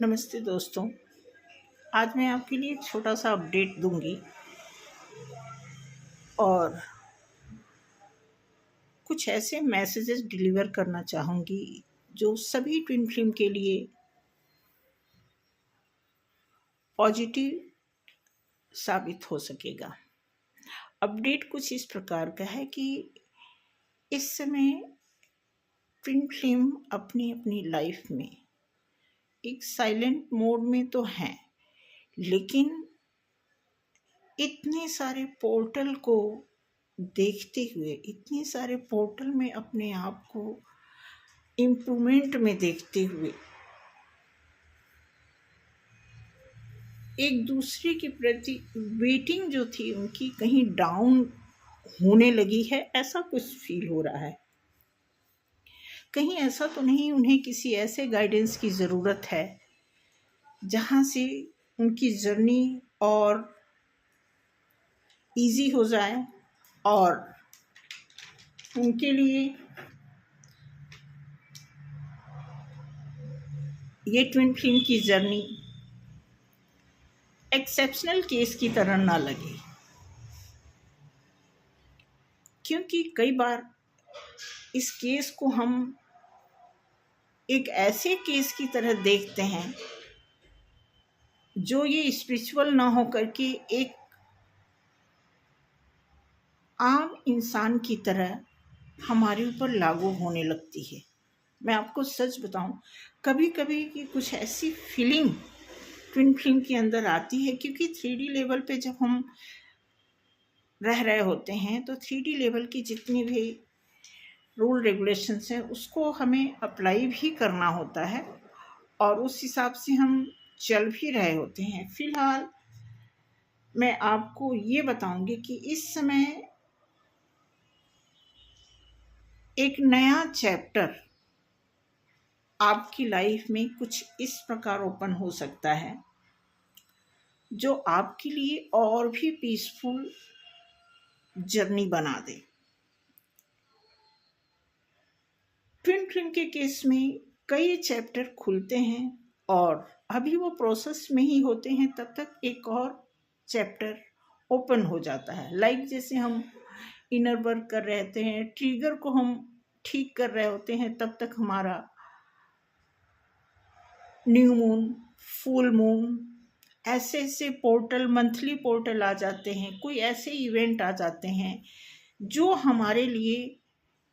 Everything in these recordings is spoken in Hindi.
नमस्ते दोस्तों। आज मैं आपके लिए एक छोटा सा अपडेट दूंगी और कुछ ऐसे मैसेजेस डिलीवर करना चाहूँगी जो सभी ट्विन फ्लेम के लिए पॉजिटिव साबित हो सकेगा। अपडेट कुछ इस प्रकार का है कि इस समय ट्विन फ्लेम अपनी अपनी लाइफ में एक साइलेंट मोड में तो हैं, लेकिन इतने सारे पोर्टल को देखते हुए, इतने सारे पोर्टल में अपने आप को इम्प्रूवमेंट में देखते हुए एक दूसरे के प्रति वेटिंग जो थी उनकी कहीं डाउन होने लगी है, ऐसा कुछ फील हो रहा है। कहीं ऐसा तो नहीं उन्हें किसी ऐसे गाइडेंस की ज़रूरत है जहाँ से उनकी जर्नी और इजी हो जाए और उनके लिए ये ट्विन फ्लेम की जर्नी एक्सेप्शनल केस की तरह ना लगे, क्योंकि कई बार इस केस को हम एक ऐसे केस की तरह देखते हैं जो ये स्पिरिचुअल ना हो करके एक आम इंसान की तरह हमारे ऊपर लागू होने लगती है। मैं आपको सच बताऊं, कभी कभी कि कुछ ऐसी फीलिंग ट्विन फ्लेम के अंदर आती है, क्योंकि 3D लेवल पे जब हम रह रहे होते हैं तो 3D लेवल की जितनी भी रूल रेगुलेशंस हैं उसको हमें अप्लाई भी करना होता है और उस हिसाब से हम चल भी रहे होते हैं। फिलहाल मैं आपको ये बताऊंगी कि इस समय एक नया चैप्टर आपकी लाइफ में कुछ इस प्रकार ओपन हो सकता है जो आपके लिए और भी पीसफुल जर्नी बना दे। ट्विन फ्लेम के केस में कई चैप्टर खुलते हैं और अभी वो प्रोसेस में ही होते हैं, तब तक एक और चैप्टर ओपन हो जाता है। लाइक जैसे हम इनर वर्क कर रहे होते हैं, ट्रिगर को हम ठीक कर रहे होते हैं, तब तक हमारा न्यू मून, फुल मून, ऐसे ऐसे पोर्टल, मंथली पोर्टल आ जाते हैं, कोई ऐसे इवेंट आ जाते हैं जो हमारे लिए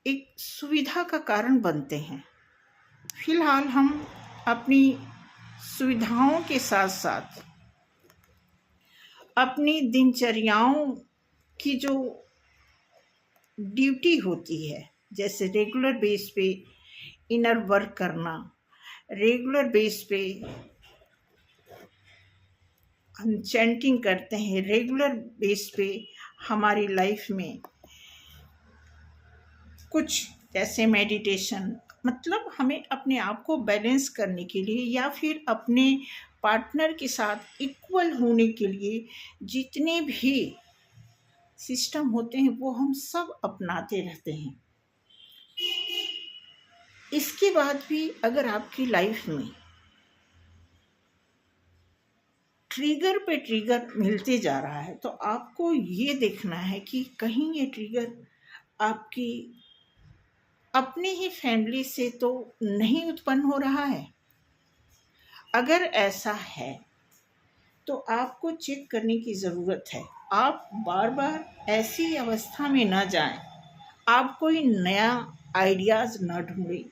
एक सुविधा का कारण बनते हैं। फिलहाल हम अपनी सुविधाओं के साथ साथ अपनी दिनचर्याओं की जो ड्यूटी होती है, जैसे रेगुलर बेस पे इनर वर्क करना, रेगुलर बेस पे हम चैंटिंग करते हैं, रेगुलर बेस पे हमारी लाइफ में कुछ जैसे मेडिटेशन, मतलब हमें अपने आप को बैलेंस करने के लिए या फिर अपने पार्टनर के साथ इक्वल होने के लिए जितने भी सिस्टम होते हैं वो हम सब अपनाते रहते हैं। इसके बाद भी अगर आपकी लाइफ में ट्रिगर पे ट्रिगर मिलते जा रहा है तो आपको ये देखना है कि कहीं ये ट्रिगर आपकी अपनी ही फैमिली से तो नहीं उत्पन्न हो रहा है। अगर ऐसा है तो आपको चेक करने की ज़रूरत है। आप बार बार ऐसी अवस्था में ना जाएं, आप कोई नया आइडियाज़ ना ढूंढें।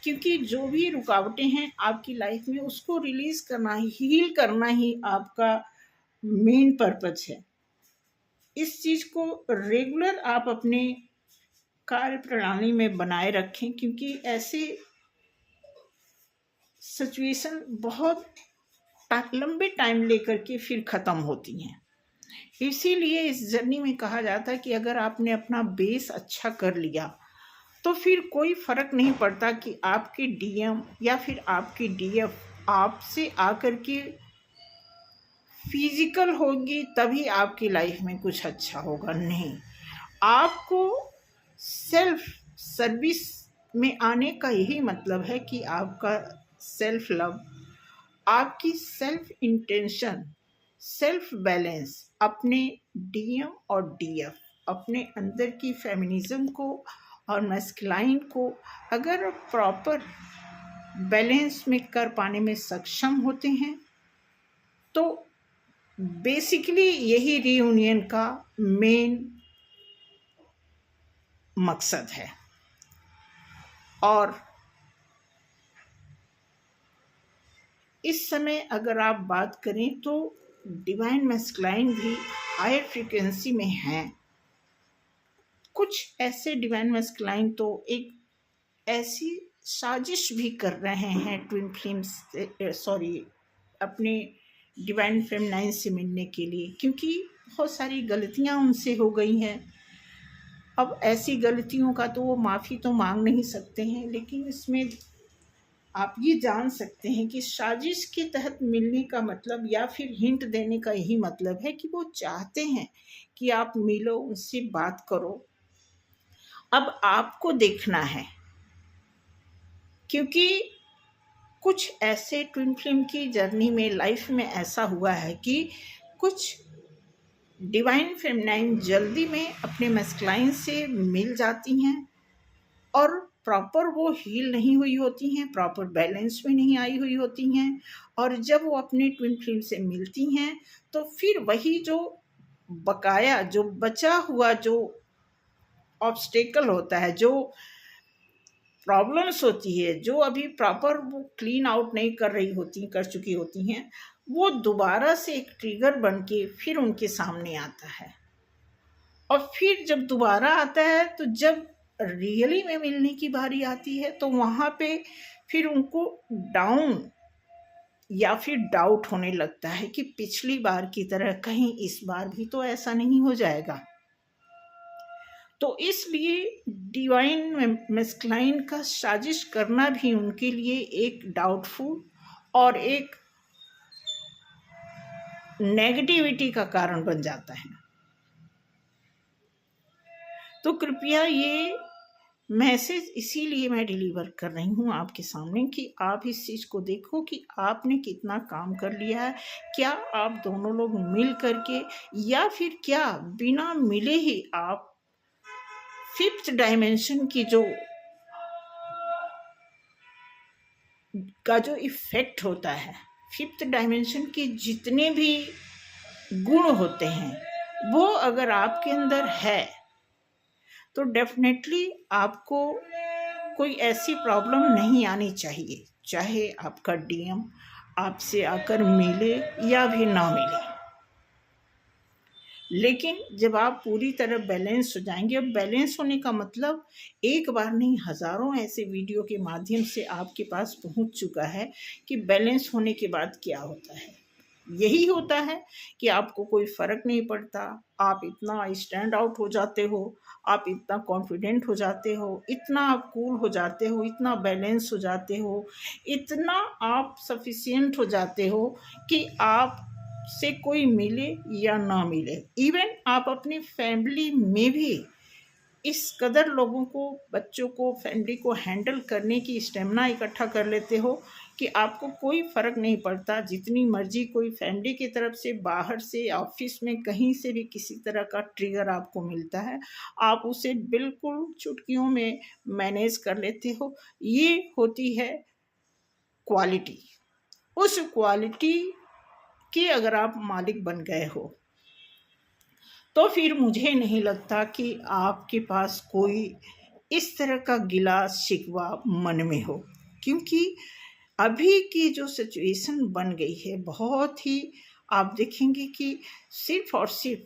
क्योंकि जो भी रुकावटें हैं आपकी लाइफ में उसको रिलीज करना ही, हील करना ही आपका मेन पर्पज है। इस चीज़ को रेगुलर आप अपने कार्य प्रणाली में बनाए रखें, क्योंकि ऐसे सिचुएशन बहुत लंबे टाइम लेकर के फिर ख़त्म होती हैं। इसीलिए इस जर्नी में कहा जाता है कि अगर आपने अपना बेस अच्छा कर लिया तो फिर कोई फ़र्क नहीं पड़ता कि आपके डीएम या फिर आपकी डीएफ आपसे आकर के फिजिकल होगी तभी आपकी लाइफ में कुछ अच्छा होगा। नहीं, आपको सेल्फ सर्विस में आने का यही मतलब है कि आपका सेल्फ लव आपकी सेल्फ इंटेंशन, सेल्फ बैलेंस, अपने डीएम और डीएफ, अपने अंदर की फेमिनिज्म को और मैस्कुलाइन को अगर प्रॉपर बैलेंस में कर पाने में सक्षम होते हैं तो बेसिकली यही रीयूनियन का मेन मकसद है। और इस समय अगर आप बात करें तो डिवाइन मैस्कुलाइन भी हायर फ्रीक्वेंसी में हैं। कुछ ऐसे डिवाइन मैस्कुलाइन तो एक ऐसी साजिश भी कर रहे हैं ट्विन फ्लेम्स अपने डिवाइन फेमिनाइन से मिलने के लिए, क्योंकि बहुत सारी गलतियां उनसे हो गई हैं। अब ऐसी गलतियों का तो वो माफ़ी तो मांग नहीं सकते हैं, लेकिन इसमें आप ये जान सकते हैं कि साजिश के तहत मिलने का मतलब या फिर हिंट देने का यही मतलब है कि वो चाहते हैं कि आप मिलो, उनसे बात करो। अब आपको देखना है, क्योंकि कुछ ऐसे ट्विन फ्लेम की जर्नी में, लाइफ में ऐसा हुआ है कि कुछ डिवाइन फेमिनाइन जल्दी में अपने मैस्कुलाइन से मिल जाती हैं और प्रॉपर वो हील नहीं हुई होती हैं, प्रॉपर बैलेंस में नहीं आई हुई होती हैं। और जब वो अपने ट्विन फ्लेम से मिलती हैं तो फिर वही जो बकाया, जो बचा हुआ जो ऑब्स्टेकल होता है, जो प्रॉब्लम्स होती है, जो अभी प्रॉपर वो क्लीन आउट नहीं कर चुकी होती हैं, वो दोबारा से एक ट्रिगर बन के फिर उनके सामने आता है। और फिर जब दोबारा आता है तो जब रियली में मिलने की बारी आती है तो वहाँ पे फिर उनको डाउन या फिर डाउट होने लगता है कि पिछली बार की तरह कहीं इस बार भी तो ऐसा नहीं हो जाएगा। तो इसलिए डिवाइन मैस्कुलाइन का साजिश करना भी उनके लिए एक डाउटफुल और एक नेगेटिविटी का कारण बन जाता है। तो कृपया ये मैसेज इसीलिए मैं डिलीवर कर रही हूँ आपके सामने कि आप इस चीज़ को देखो कि आपने कितना काम कर लिया है। क्या आप दोनों लोग मिल करके या फिर क्या बिना मिले ही आप फिफ्थ डायमेंशन की जो इफेक्ट होता है, फिफ्थ डायमेंशन के जितने भी गुण होते हैं वो अगर आपके अंदर है तो डेफिनेटली आपको कोई ऐसी प्रॉब्लम नहीं आनी चाहिए, चाहे आपका डीएम आपसे आकर मिले या भी ना मिले। लेकिन जब आप पूरी तरह बैलेंस हो जाएंगे, अब बैलेंस होने का मतलब एक बार नहीं, हज़ारों ऐसे वीडियो के माध्यम से आपके पास पहुंच चुका है कि बैलेंस होने के बाद क्या होता है। यही होता है कि आपको कोई फ़र्क नहीं पड़ता, आप इतना स्टैंड आउट हो जाते हो, आप इतना कॉन्फिडेंट हो जाते हो, इतना आप कूल हो जाते हो, इतना बैलेंस हो जाते हो, इतना आप सफिशिएंट हो जाते हो कि आप से कोई मिले या ना मिले, इवन आप अपनी फैमिली में भी इस कदर लोगों को, बच्चों को, फैमिली को हैंडल करने की स्टेमिना इकट्ठा कर लेते हो कि आपको कोई फ़र्क नहीं पड़ता। जितनी मर्जी कोई फैमिली की तरफ से, बाहर से, ऑफिस में, कहीं से भी किसी तरह का ट्रिगर आपको मिलता है, आप उसे बिल्कुल चुटकियों में मैनेज कर लेते हो। ये होती है क्वालिटी। उस क्वालिटी कि अगर आप मालिक बन गए हो तो फिर मुझे नहीं लगता कि आपके पास कोई इस तरह का गिला शिकवा मन में हो, क्योंकि अभी की जो सिचुएशन बन गई है, बहुत ही आप देखेंगे कि सिर्फ और सिर्फ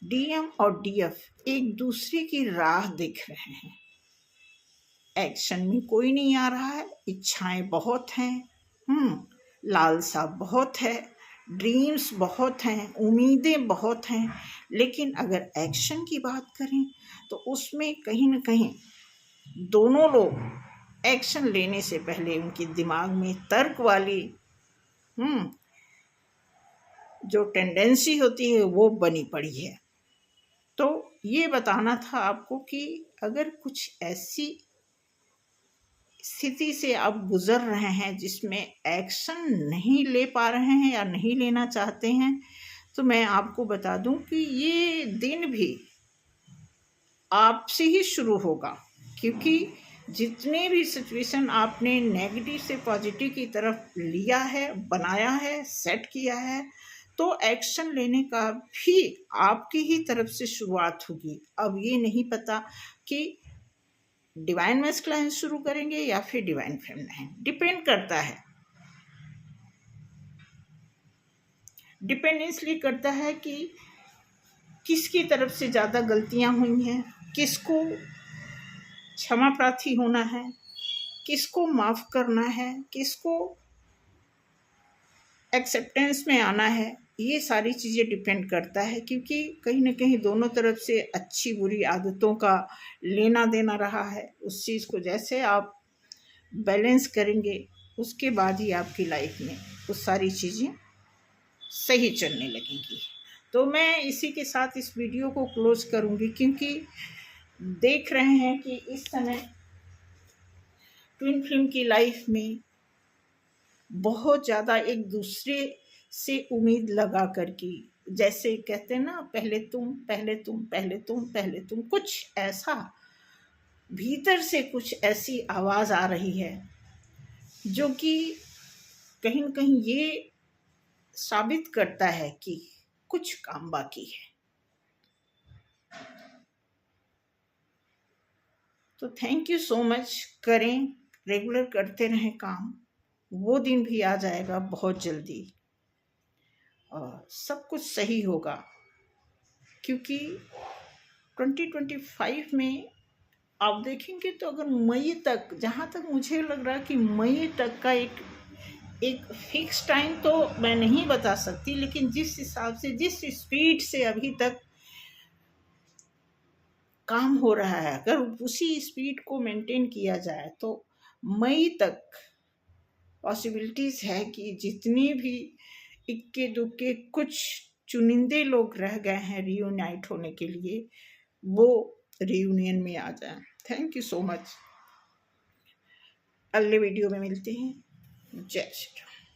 डीएम और डीएफ एक दूसरे की राह देख रहे हैं। एक्शन में कोई नहीं आ रहा है, इच्छाएं बहुत हैं, लालसा बहुत है, ड्रीम्स बहुत हैं, उम्मीदें बहुत हैं, लेकिन अगर एक्शन की बात करें तो उसमें कहीं ना कहीं दोनों लोग एक्शन लेने से पहले उनके दिमाग में तर्क वाली जो टेंडेंसी होती है वो बनी पड़ी है। तो ये बताना था आपको कि अगर कुछ ऐसी स्थिति से आप गुजर रहे हैं जिसमें एक्शन नहीं ले पा रहे हैं या नहीं लेना चाहते हैं, तो मैं आपको बता दूं कि ये दिन भी आपसे ही शुरू होगा, क्योंकि जितने भी सिचुएशन आपने नेगेटिव से पॉजिटिव की तरफ लिया है, बनाया है, सेट किया है, तो एक्शन लेने का भी आपकी ही तरफ से शुरुआत होगी। अब ये नहीं पता कि डिवाइन मैस्कुलाइन शुरू करेंगे या फिर डिवाइन फेमिनाइन, डिपेंड करता है। डिपेंड इसलिए करता है कि किसकी तरफ से ज़्यादा गलतियां हुई हैं, किसको क्षमा प्रार्थी होना है, किसको माफ करना है, किसको एक्सेप्टेंस में आना है। ये सारी चीज़ें डिपेंड करता है, क्योंकि कहीं ना कहीं दोनों तरफ से अच्छी बुरी आदतों का लेना देना रहा है। उस चीज़ को जैसे आप बैलेंस करेंगे, उसके बाद ही आपकी लाइफ में वो सारी चीज़ें सही चलने लगेंगी। तो मैं इसी के साथ इस वीडियो को क्लोज करूँगी, क्योंकि देख रहे हैं कि इस समय ट्विन फ्लेम की लाइफ में बहुत ज़्यादा एक दूसरे से उम्मीद लगा कर की, जैसे कहते हैं ना, पहले तुम पहले तुम पहले तुम पहले तुम, कुछ ऐसा भीतर से कुछ ऐसी आवाज़ आ रही है जो कि कहीं न कहीं ये साबित करता है कि कुछ काम बाकी है। तो थैंक यू सो मच। करें, रेगुलर करते रहें काम, वो दिन भी आ जाएगा बहुत जल्दी और सब कुछ सही होगा। क्योंकि 2025 में आप देखेंगे तो अगर मई तक, जहाँ तक मुझे लग रहा है कि मई तक का एक फिक्स टाइम तो मैं नहीं बता सकती, लेकिन जिस हिसाब से, जिस स्पीड से अभी तक काम हो रहा है, अगर उसी स्पीड को मेंटेन किया जाए तो मई तक पॉसिबिलिटीज है कि जितने भी इक्के दुक्के कुछ चुनिंदे लोग रह गए हैं रियूनाइट होने के लिए, वो रियूनियन में आ जाए। Thank you so much. अगले वीडियो में मिलते हैं। जय श्री राम।